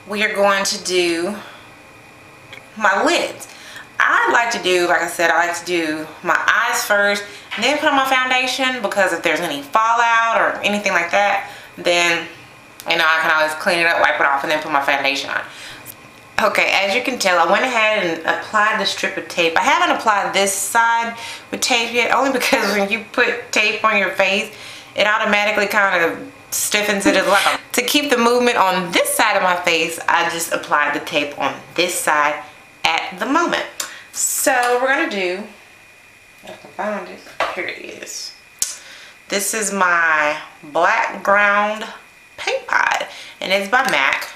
we are going to do my lids. I like to do, like I said, I like to do my eyes first, and then put on my foundation, because if there's any fallout or anything like that, then, you know, I can always clean it up, wipe it off, and then put my foundation on. Okay, as you can tell, I went ahead and applied the strip of tape. I haven't applied this side with tape yet, only because when you put tape on your face, it automatically kind of stiffens it as well. To keep the movement on this side of my face, I just applied the tape on this side at the moment. So we're gonna do, I can find it, here it is. This is my black ground paint pot, and it's by MAC.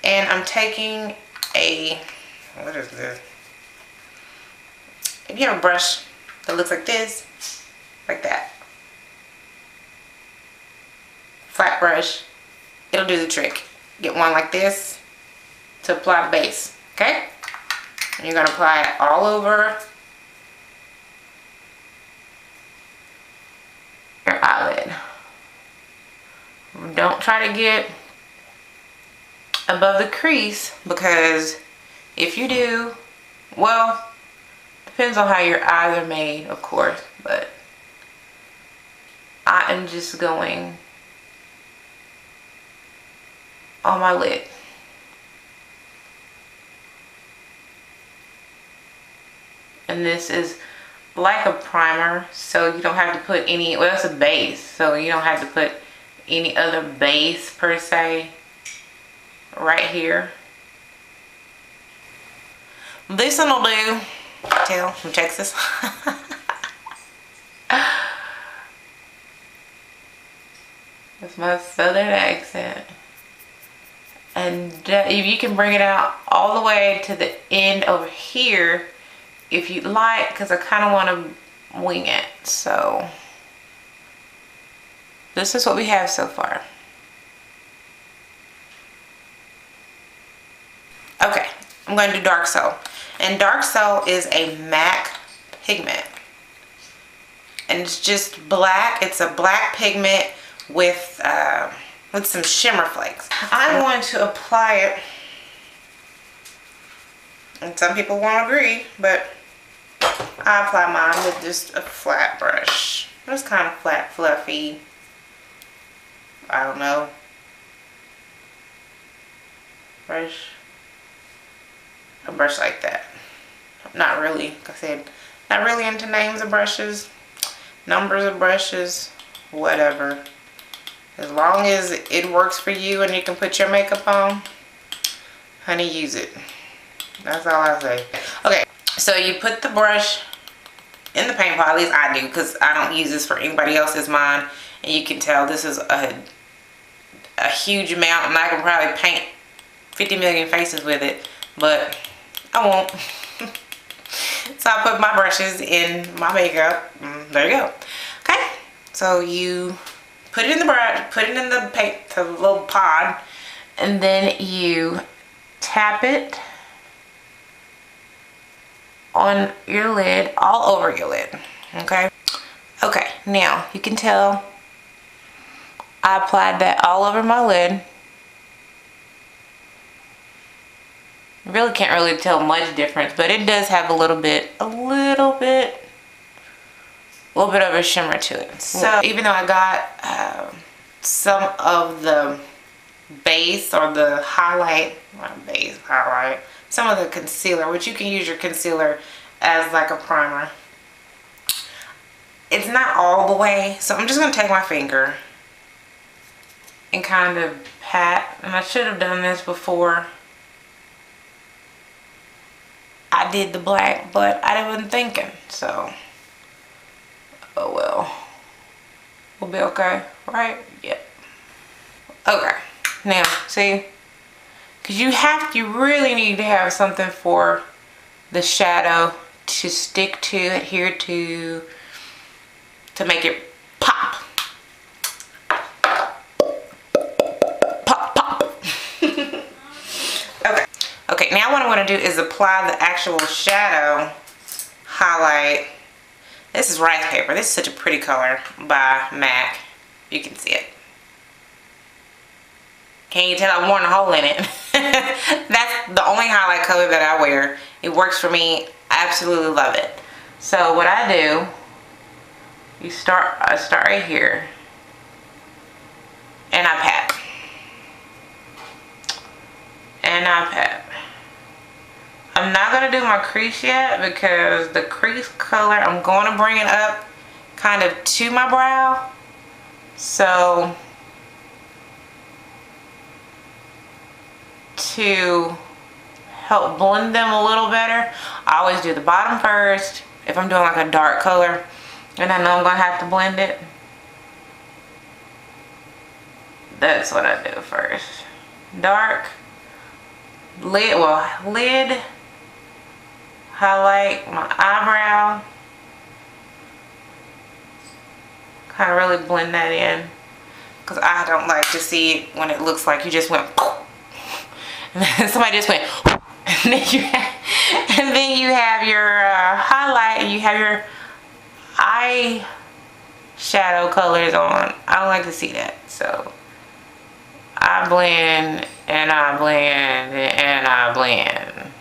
And I'm taking a, what is this? If you have a brush that looks like this, like that, flat brush, it'll do the trick. Get one like this to apply the base, okay? And you're gonna apply it all over your eyelid. Don't try to get above the crease, because if you do, well, depends on how your eyes are made, of course, but I am just going on my lid. And this is like a primer, so you don't have to put any, well, it's a base, so you don't have to put any other base per se right here. This one will do. Tell from Texas. That's my southern accent. And if you can bring it out all the way to the end over here if you'd like, because I kind of want to wing it. So this is what we have so far. Okay, I'm going to do Dark Soul. And Dark Soul is a MAC pigment. And it's just black. It's a black pigment with some shimmer flakes. I'm going to apply it. And some people won't agree, but I apply mine with just a flat brush. It's kind of flat, fluffy. I don't know. Brush. A brush like that. Not really, like I said, not really into names of brushes, numbers of brushes, whatever. As long as it works for you and you can put your makeup on, honey, use it. That's all I say. Okay, so you put the brush in the paint pot, at least I do, because I don't use this for anybody else's mine. And you can tell this is a huge amount, and I can probably paint 50 million faces with it, but I won't. So I put my brushes in my makeup. There you go. Okay, so you put it in the brush, put it in the paint, the little pod, and then you tap it on your lid, all over your lid. Okay. Okay, now you can tell I applied that all over my lid. Really can't really tell much difference, but it does have a little bit of a shimmer to it. So even though I got some of the base or the highlight, not base, highlight, some of the concealer, which you can use your concealer as like a primer, it's not all the way, so I'm just going to take my finger and kind of pat, and I should have done this before I did the black, but I wasn't thinking, so oh well, we'll be okay, right? Yep. Okay, now see, because you really need to have something for the shadow to stick to, adhere to make it pop. Pop, pop. Okay. Okay, now what I want to do is apply the actual shadow highlight. This is rice paper. This is such a pretty color by MAC. You can see it. Can you tell I'm wearing a hole in it? That's the only highlight color that I wear. It works for me. I absolutely love it. So what I do, I start right here, and I pat. And I pat. I'm not going to do my crease yet because the crease color, I'm going to bring it up kind of to my brow. So to help blend them a little better, I always do the bottom first if I'm doing like a dark color and I know I'm going to have to blend it. That's what I do first. Dark, lid, highlight my eyebrow, kind of really blend that in because I don't like to see it when it looks like you just went and then somebody just went and then you have your highlight and you have your eye shadow colors on. I don't like to see that, so I blend and I blend and I blend.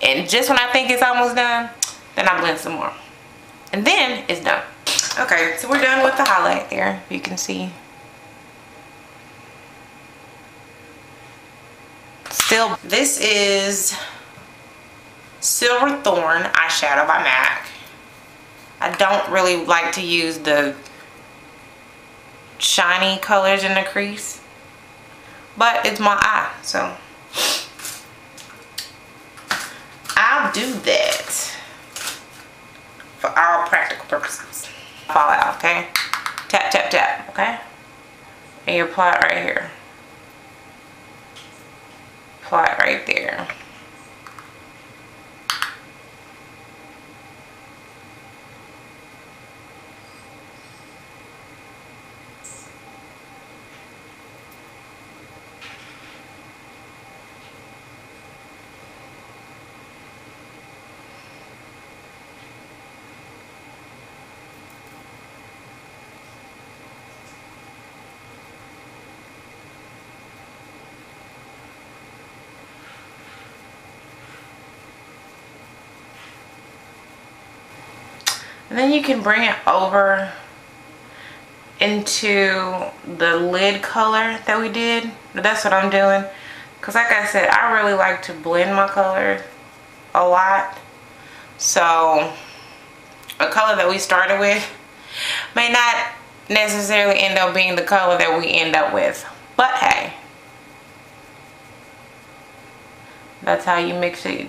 And just when I think it's almost done, then I blend some more. And then it's done. Okay, so we're done with the highlight there, you can see. Still, this is Silver Thorn eyeshadow by MAC. I don't really like to use the shiny colors in the crease, but it's my eye, so I'll do that for all practical purposes. Fall out, okay? Tap, tap, tap, okay? And you apply it right here. Apply it right there. And then you can bring it over into the lid color that we did. That's what I'm doing. Because like I said, I really like to blend my colors a lot. So a color that we started with may not necessarily end up being the color that we end up with. But hey, that's how you mix it.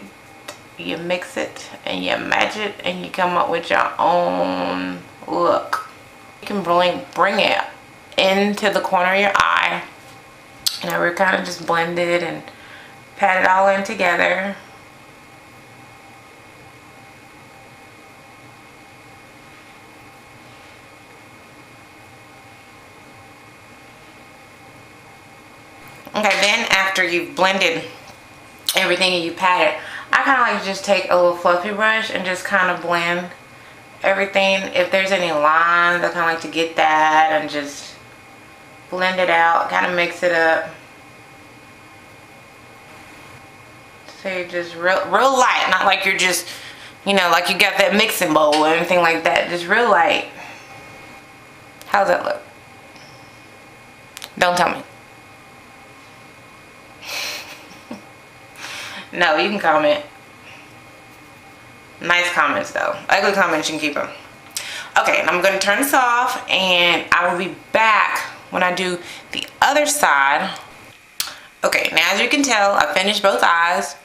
You mix it and you match it and you come up with your own look. You can bring it into the corner of your eye. You know, we're kind of just blend it and pat it all in together. Okay, then after you've blended everything and you pat it, I kind of like to just take a little fluffy brush and just kind of blend everything. If there's any lines, I kind of like to get that and just blend it out, kind of mix it up. So you're just real light, not like you're just, you know, like you got that mixing bowl or anything like that. Just real light. How's that look? Don't tell me. No, you can comment. Nice comments though. Ugly comments, you can keep them. Okay, and I'm going to turn this off and I will be back when I do the other side. Okay, now as you can tell, I finished both eyes.